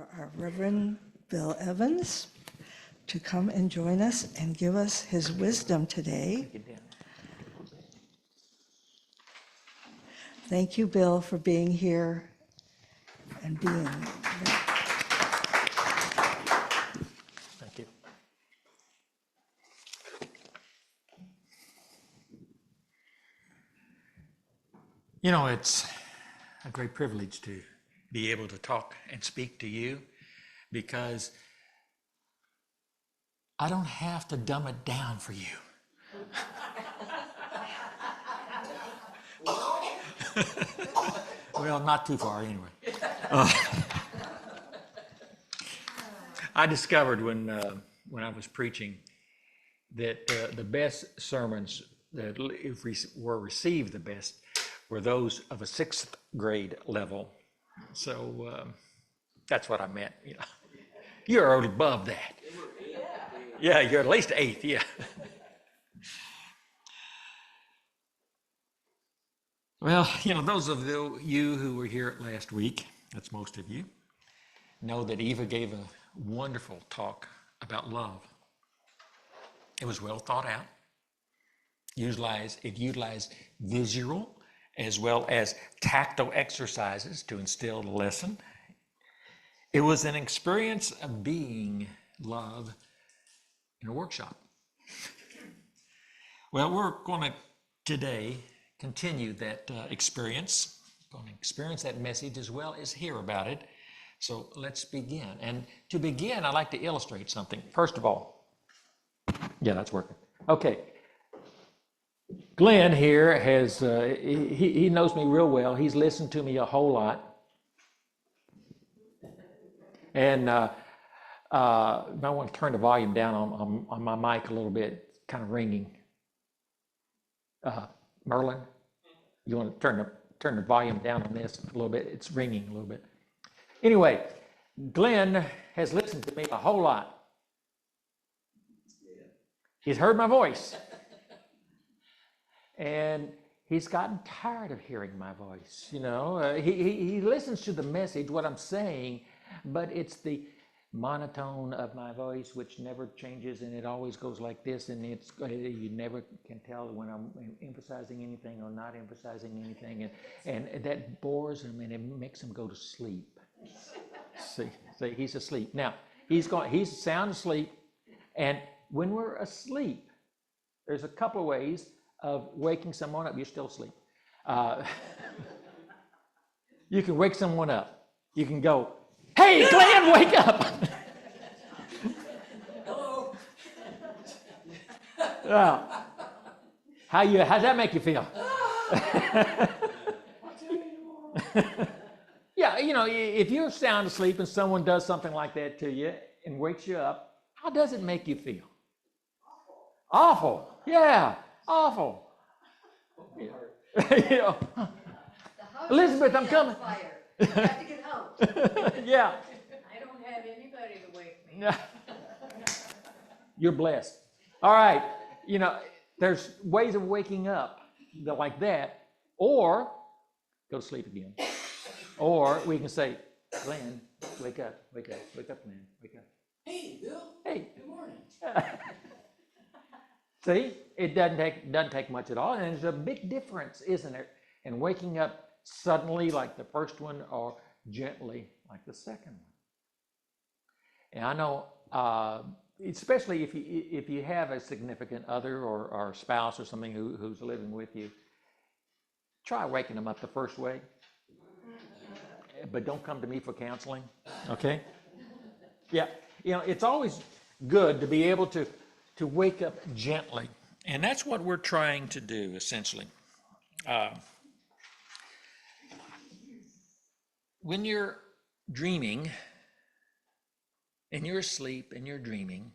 for our Reverend Bill Evans to come and join us and give us his wisdom today. Thank you, Bill, for being here and being. Thank you. You know, it's a great privilege to be able to talk and speak to you because I don't have to dumb it down for you. Well, not too far anyway. I discovered when I was preaching that the best sermons that were received the best were those of a 6th grade level. So that's what I meant. You know, you're above that. Yeah, you're at least 8th. Yeah. Well, you know, those of you who were here last week, that's most of you, know that Eva gave a wonderful talk about love. It was well thought out. It utilized visual as well as tactile exercises to instill the lesson. It was an experience of being love in a workshop. Well, we're going to today continue that experience. We're going to experience that message as well as hear about it. So let's begin. And to begin, I'd like to illustrate something. First of all, yeah, that's working. Okay. Glenn here has, he knows me real well. He's listened to me a whole lot. And I want to turn the volume down on my mic a little bit. It's kind of ringing. Merlin, you want to turn the volume down on this a little bit? It's ringing a little bit. Anyway, Glenn has listened to me a whole lot. He's heard my voice. And he's gotten tired of hearing my voice. You know, he listens to the message, what I'm saying, but it's the monotone of my voice, which never changes, and it always goes like this, and you never can tell when I'm emphasizing anything or not emphasizing anything, and that bores him, and it makes him go to sleep. See, he's asleep. Now, he's sound asleep, and when we're asleep, there's a couple of ways of waking someone up. You're still asleep. You can wake someone up. You can go, "Hey, Glenn, wake up!" Hello. How's that make you feel? Yeah, you know, if you're sound asleep and someone does something like that to you and wakes you up, how does it make you feel? Awful. Yeah, awful. You know, Elizabeth, I'm coming. Fire. You have to get out. Yeah. I don't have anybody to wake me. You're blessed. All right. You know, there's ways of waking up like that, or go to sleep again. Or we can say, "Glenn, wake up, Glenn, wake up." Hey, Bill. Hey. Good morning. See, it doesn't take much at all, and there's a big difference, isn't it, in waking up suddenly like the first one or gently like the second one. And I know, especially if you have a significant other or a spouse or something who's living with you, try waking them up the first way, but don't come to me for counseling, okay? Yeah, you know, it's always good to be able to wake up gently. And that's what we're trying to do, essentially. When you're dreaming, and you're asleep and you're dreaming,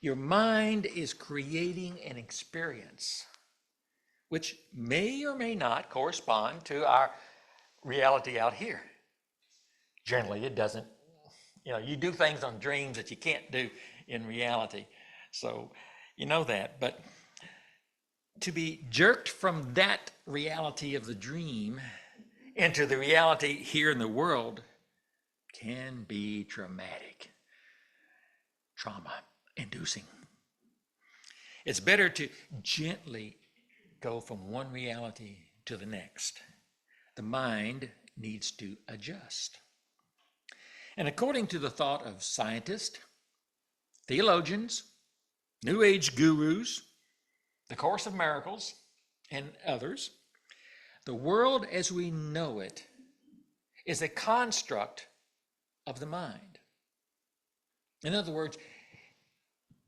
your mind is creating an experience which may or may not correspond to our reality out here. Generally, it doesn't. You know, you do things on dreams that you can't do in reality. So you know that. But to be jerked from that reality of the dream into the reality here in the world can be traumatic, trauma-inducing. It's better to gently go from one reality to the next. The mind needs to adjust. And according to the thought of scientists, theologians, New Age gurus, the Course of Miracles, and others, the world as we know it is a construct of the mind. In other words,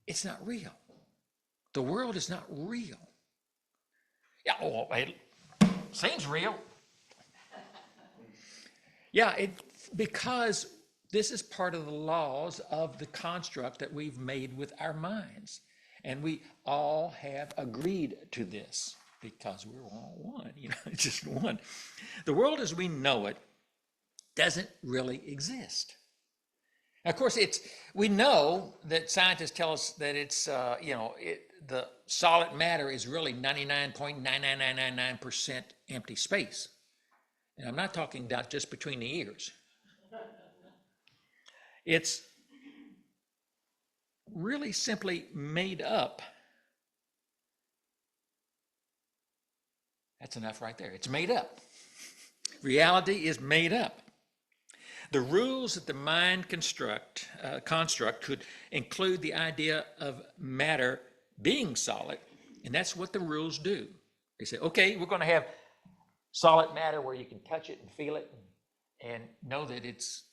it's not real. The world is not real. Yeah, well, it seems real. Yeah, because this is part of the laws of the construct that we've made with our minds. And we all have agreed to this because we're all one, it's just one. The world as we know it doesn't really exist. Of course, we know that scientists tell us that it's, the solid matter is really 99.99999% empty space. And I'm not talking about just between the ears. It's really simply made up. That's enough right there. It's made up. Reality is made up. The rules that the mind construct could include the idea of matter being solid, and that's what the rules do. They say, okay, we're going to have solid matter where you can touch it and feel it and know that it's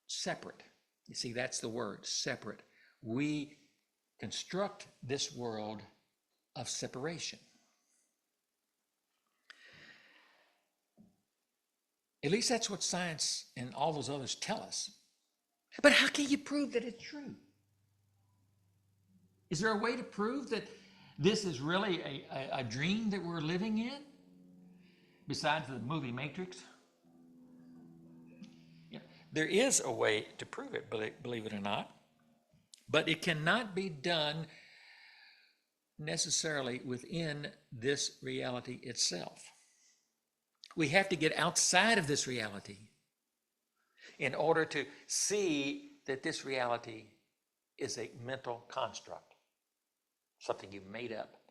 separate. You see, that's the word, separate. We construct this world of separation. At least that's what science and all those others tell us. But how can you prove that it's true? Is there a way to prove that this is really a dream that we're living in? Besides the movie Matrix? Yeah, there is a way to prove it, believe it or not. But it cannot be done necessarily within this reality itself. We have to get outside of this reality in order to see that this reality is a mental construct, something you made up.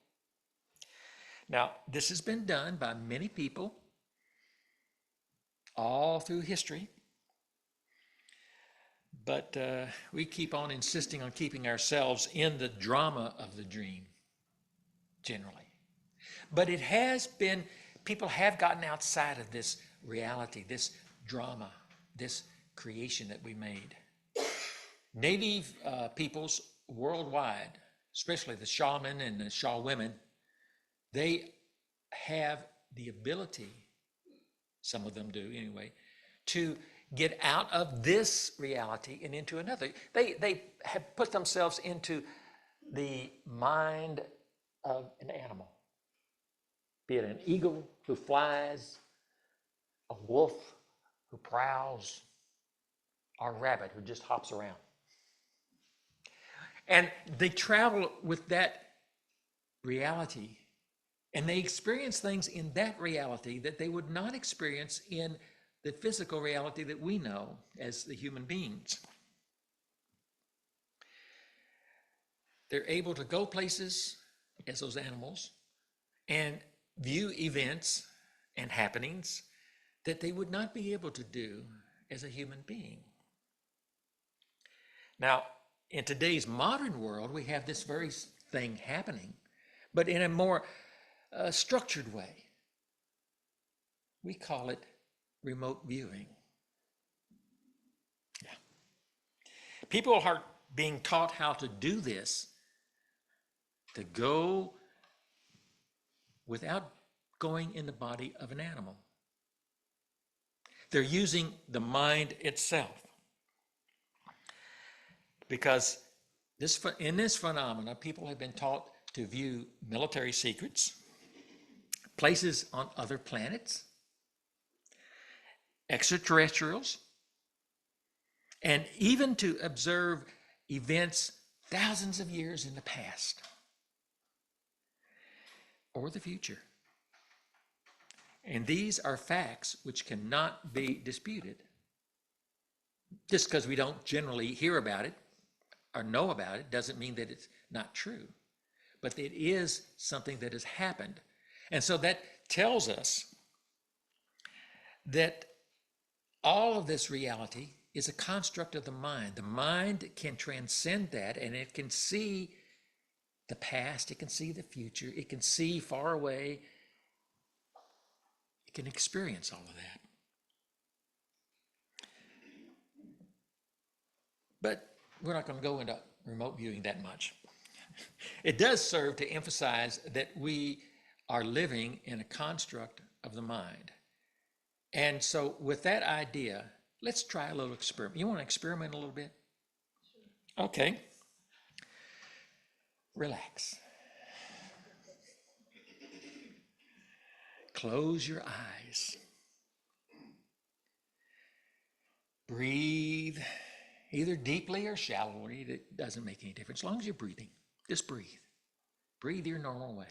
Now, this has been done by many people all through history, but we keep on insisting on keeping ourselves in the drama of the dream, generally. But it has been, people have gotten outside of this reality, this drama, this creation that we made. Native peoples worldwide, especially the shaman and the Shaw women, they have the ability, some of them do anyway, to get out of this reality and into another. They have put themselves into the mind of an animal, be it an eagle who flies, a wolf who prowls, or a rabbit who just hops around. And they travel with that reality, and they experience things in that reality that they would not experience in the physical reality that we know as the human beings. They're able to go places as those animals and view events and happenings that they would not be able to do as a human being. Now, in today's modern world, we have this very thing happening, but in a more structured way. We call it remote viewing. Yeah. People are being taught how to do this, to go without going in the body of an animal. They're using the mind itself. Because in this phenomena, people have been taught to view military secrets, places on other planets, extraterrestrials, and even to observe events thousands of years in the past or the future. And these are facts which cannot be disputed. Just because we don't generally hear about it or know about it doesn't mean that it's not true. But it is something that has happened. And so that tells us that all of this reality is a construct of the mind. The mind can transcend that, and it can see the past, it can see the future, it can see far away, it can experience all of that. But we're not going to go into remote viewing that much. It does serve to emphasize that we are living in a construct of the mind. And so with that idea, let's try a little experiment. You want to experiment a little bit? Okay. Relax. Close your eyes. Breathe, either deeply or shallowly. It doesn't make any difference. As long as you're breathing, just breathe. Breathe your normal way.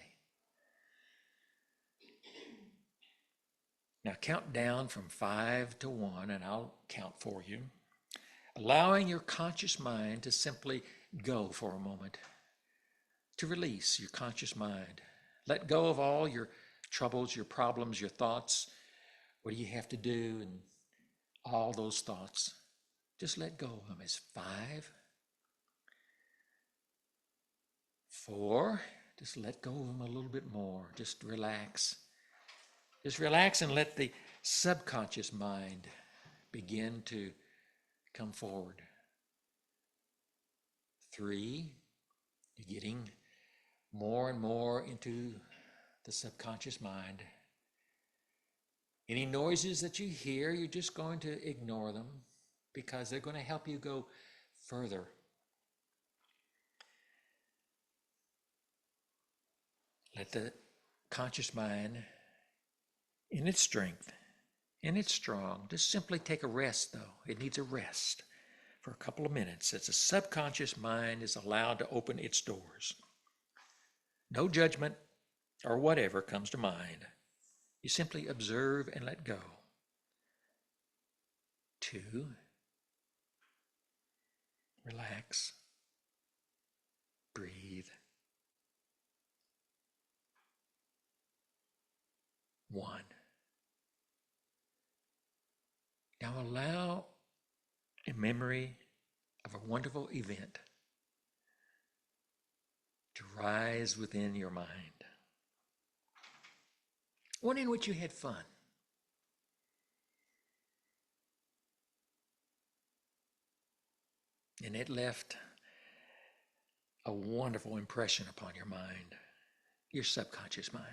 Now count down from 5 to 1, and I'll count for you. Allowing your conscious mind to simply go for a moment, to release your conscious mind. Let go of all your troubles, your problems, your thoughts. What do you have to do? And all those thoughts. Just let go of them. It's 5, 4. Just let go of them a little bit more. Just relax. Just relax and let the subconscious mind begin to come forward. 3, you're getting more and more into the subconscious mind. Any noises that you hear, you're just going to ignore them because they're going to help you go further. Let the conscious mind, in its strength, in its strong, just simply take a rest, though. It needs a rest for a couple of minutes as the subconscious mind is allowed to open its doors. No judgment or whatever comes to mind. You simply observe and let go. 2, relax, breathe. 1. Now allow a memory of a wonderful event to rise within your mind. One in which you had fun. And it left a wonderful impression upon your mind, your subconscious mind.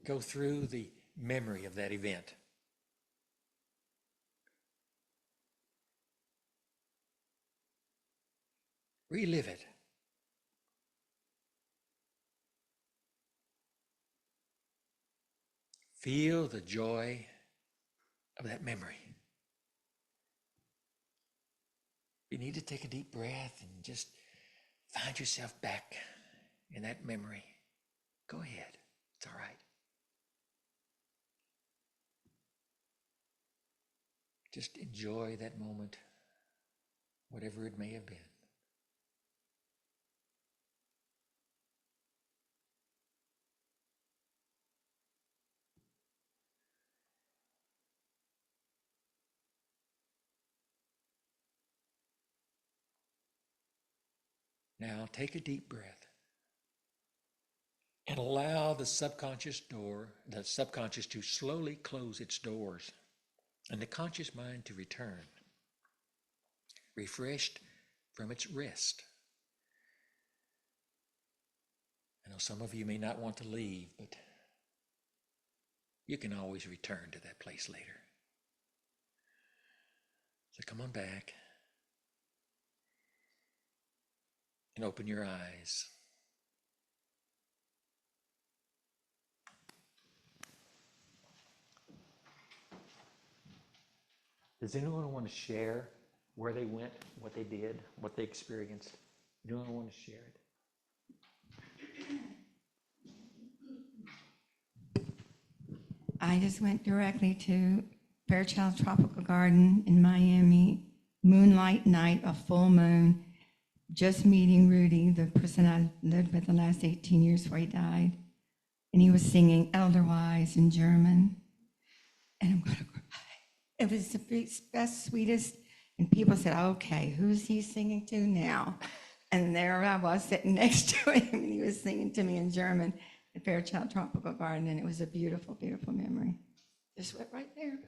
Go through the memory of that event. Relive it. Feel the joy of that memory. You need to take a deep breath and just find yourself back in that memory. Go ahead. It's all right. Just enjoy that moment, whatever it may have been. Now take a deep breath and allow the subconscious to slowly close its doors and the conscious mind to return, refreshed from its rest. I know some of you may not want to leave, but you can always return to that place later. So come on back and open your eyes. Does anyone want to share where they went, what they did, what they experienced? Anyone want to share it? I just went directly to Fairchild Tropical Garden in Miami, moonlight night, a full moon, just meeting Rudy, the person I lived with the last 18 years before he died. And he was singing Elderwise in German. And I'm going to cry. It was the best, sweetest. And people said, okay, who's he singing to now? And there I was sitting next to him, and he was singing to me in German at Fairchild Tropical Garden, and it was a beautiful, beautiful memory. Just went right there.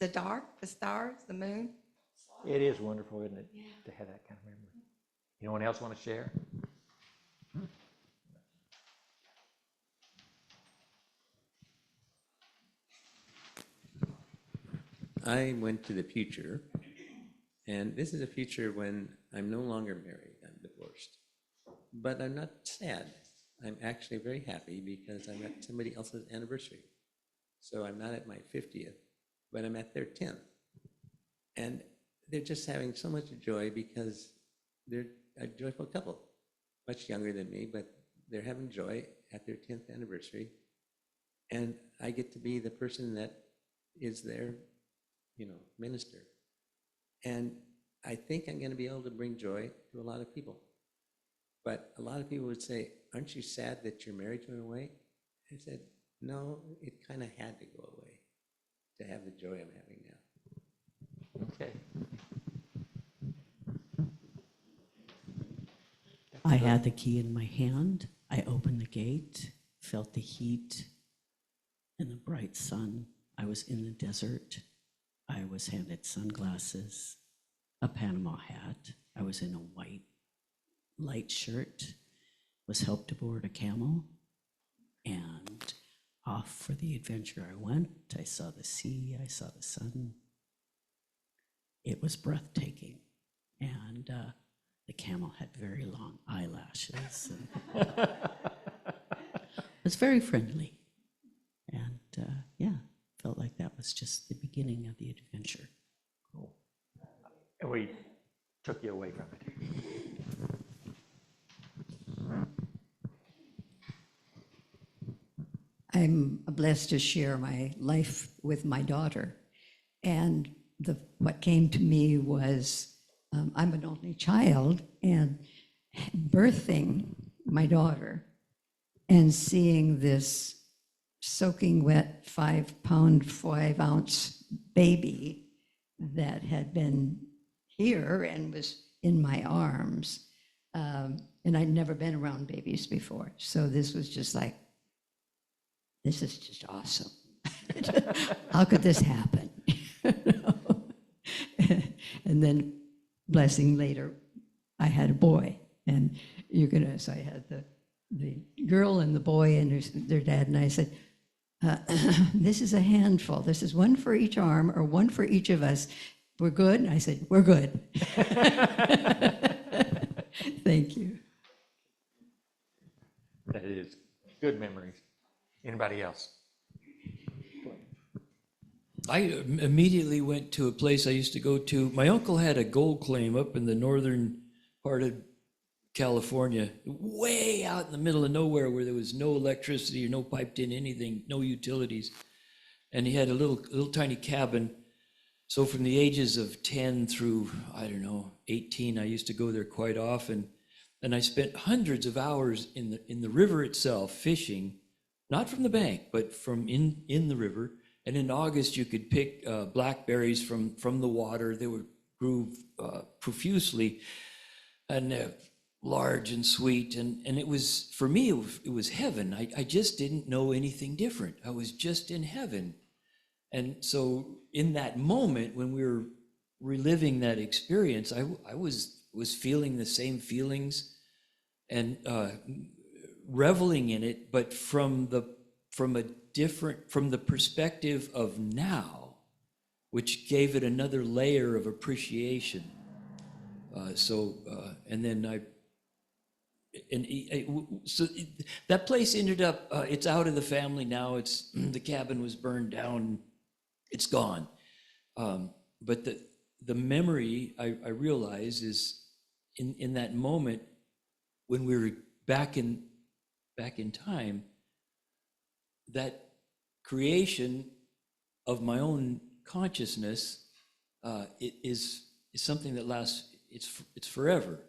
The dark, the stars, the moon. It is wonderful, isn't it, to have that kind of memory? Anyone else want to share? I went to the future, and this is a future when I'm no longer married, I'm divorced. But I'm not sad. I'm actually very happy because I'm at somebody else's anniversary. So I'm not at my 50th, but I'm at their 10th. And they're just having so much joy because they're a joyful couple, much younger than me, but they're having joy at their 10th anniversary. And I get to be the person that is their, minister. And I think I'm going to be able to bring joy to a lot of people. But a lot of people would say, aren't you sad that your marriage went away? I said, no, it kind of had to go away to have the joy I'm having now. Okay. I had the key in my hand. I opened the gate, felt the heat and the bright sun. I was in the desert. I was handed sunglasses, a Panama hat. I was in a white light shirt, was helped aboard a camel, and off for the adventure I went. I saw the sea, I saw the sun. It was breathtaking. And the camel had very long eyelashes. And it was very friendly. And felt like that was just the beginning of the adventure. Cool. And we took you away from it. I'm blessed to share my life with my daughter. And what came to me was I'm an only child, and birthing my daughter and seeing this soaking wet 5-pound, 5-ounce baby that had been here and was in my arms. And I'd never been around babies before. So this was just like, this is just awesome. How could this happen? And then, blessing later, I had a boy, and so I had the girl and the boy and their dad, and I said, this is a handful. This is one for each arm or one for each of us. We're good? And I said, we're good. Thank you. That is good memories. Anybody else? I immediately went to a place I used to go to. My uncle had a gold claim up in the northern part of California, way out in the middle of nowhere where there was no electricity or no piped in anything, no utilities. And he had a little tiny cabin. So from the ages of 10 through, 18, I used to go there quite often. And I spent hundreds of hours in the river itself fishing, not from the bank, but from in the river. And in August, you could pick blackberries from the water. They grew profusely and large and sweet. And it was, for me, it was heaven. I just didn't know anything different. I was just in heaven. And so in that moment, when we were reliving that experience, I was feeling the same feelings and reveling in it, but from the perspective of now, which gave it another layer of appreciation. So that place ended up, it's out of the family now. The cabin was burned down. It's gone. But the memory I realize is in that moment when we were back in time, that creation of my own consciousness is something that lasts, it's forever.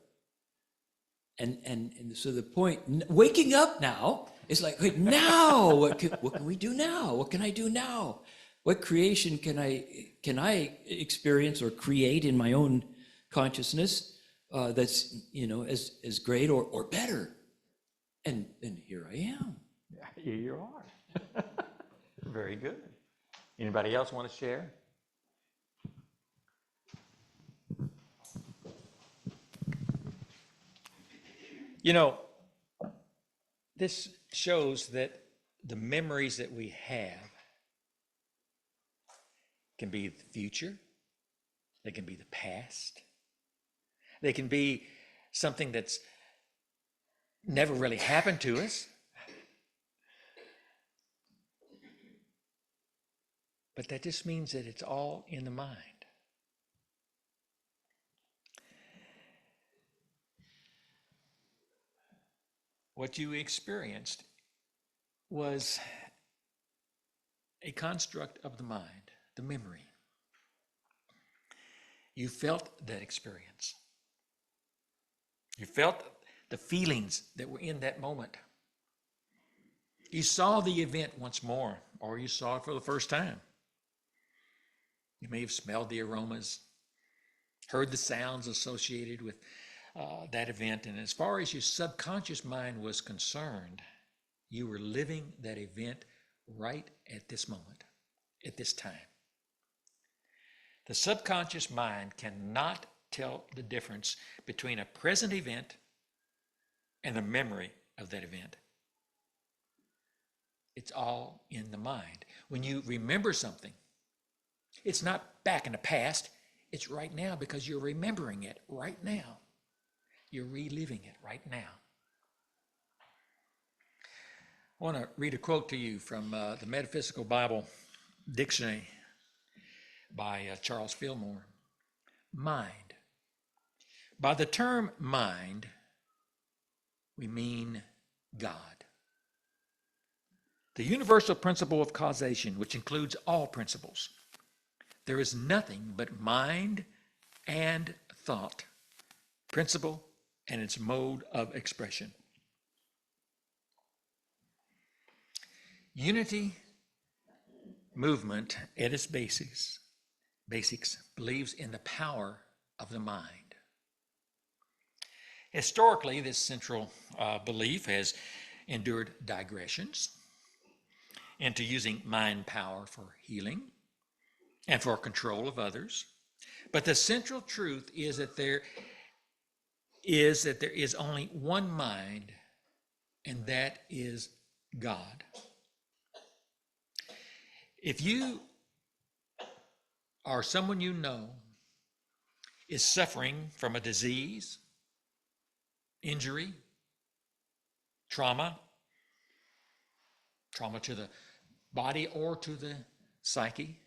And so the point, waking up now, is like, wait, now, what can we do now? What can I do now? What creation can I experience or create in my own consciousness that's, as great or better? And here I am. Here you are. Very good. Anybody else want to share? This shows that the memories that we have can be the future, they can be the past, they can be something that's never really happened to us. But that just means that it's all in the mind. What you experienced was a construct of the mind, the memory. You felt that experience. You felt the feelings that were in that moment. You saw the event once more, or you saw it for the first time. You may have smelled the aromas, heard the sounds associated with that event. And as far as your subconscious mind was concerned, you were living that event right at this moment, at this time. The subconscious mind cannot tell the difference between a present event and the memory of that event. It's all in the mind. When you remember something, it's not back in the past, it's right now because you're remembering it right now. You're reliving it right now. I want to read a quote to you from the Metaphysical Bible Dictionary by Charles Fillmore. Mind. By the term mind, we mean God. The universal principle of causation, which includes all principles. There is nothing but mind and thought, principle, and its mode of expression. Unity movement at its basics believes in the power of the mind. Historically, this central belief has endured digressions into using mind power for healing and for control of others. But the central truth is that there is only one mind, and that is God. If you or someone you know is suffering from a disease, injury, trauma to the body or to the psyche,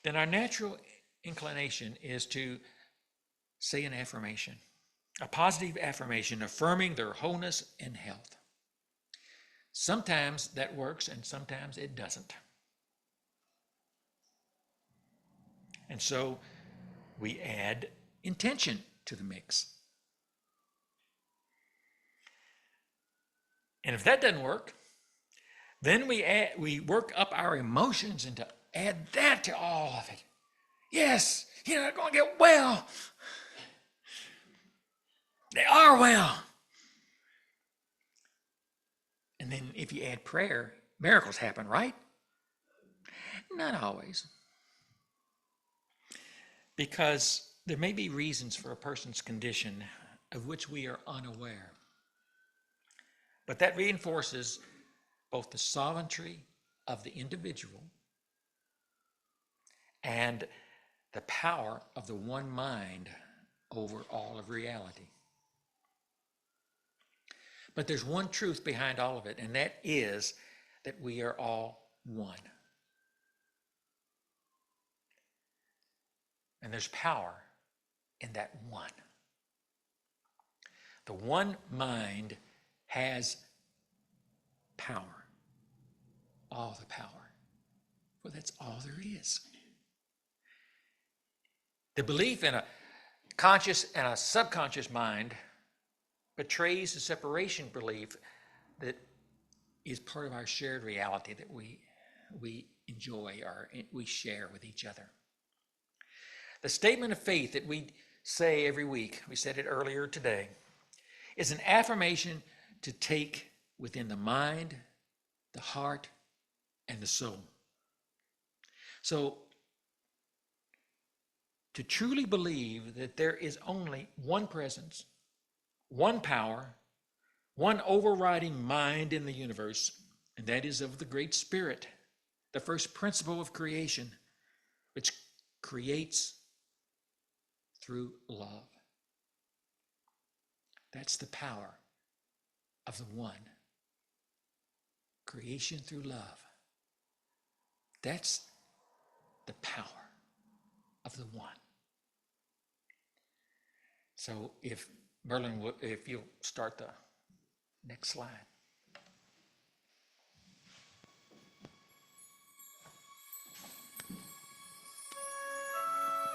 then our natural inclination is to say an affirmation, a positive affirmation affirming their wholeness and health. Sometimes that works and sometimes it doesn't. And so we add intention to the mix. And if that doesn't work, then we work up our emotions and to add that to all of it. Yes, they're going to get well. They are well. And then if you add prayer, miracles happen, right? Not always. Because there may be reasons for a person's condition of which we are unaware. But that reinforces both the sovereignty of the individual and the power of the one mind over all of reality. But there's one truth behind all of it, and that is that we are all one. And there's power in that one. The one mind has power, all the power. Well, that's all there is. The belief in a conscious and a subconscious mind betrays the separation belief that is part of our shared reality that we enjoy or we share with each other. The statement of faith that we say every week, we said it earlier today, is an affirmation to take within the mind, the heart, and the soul. So, to truly believe that there is only one presence, one power, one overriding mind in the universe, and that is of the Great Spirit, the first principle of creation, which creates through love. That's the power of the one. Creation through love. That's the power of the one. So if Merlin, if you'll start the next slide.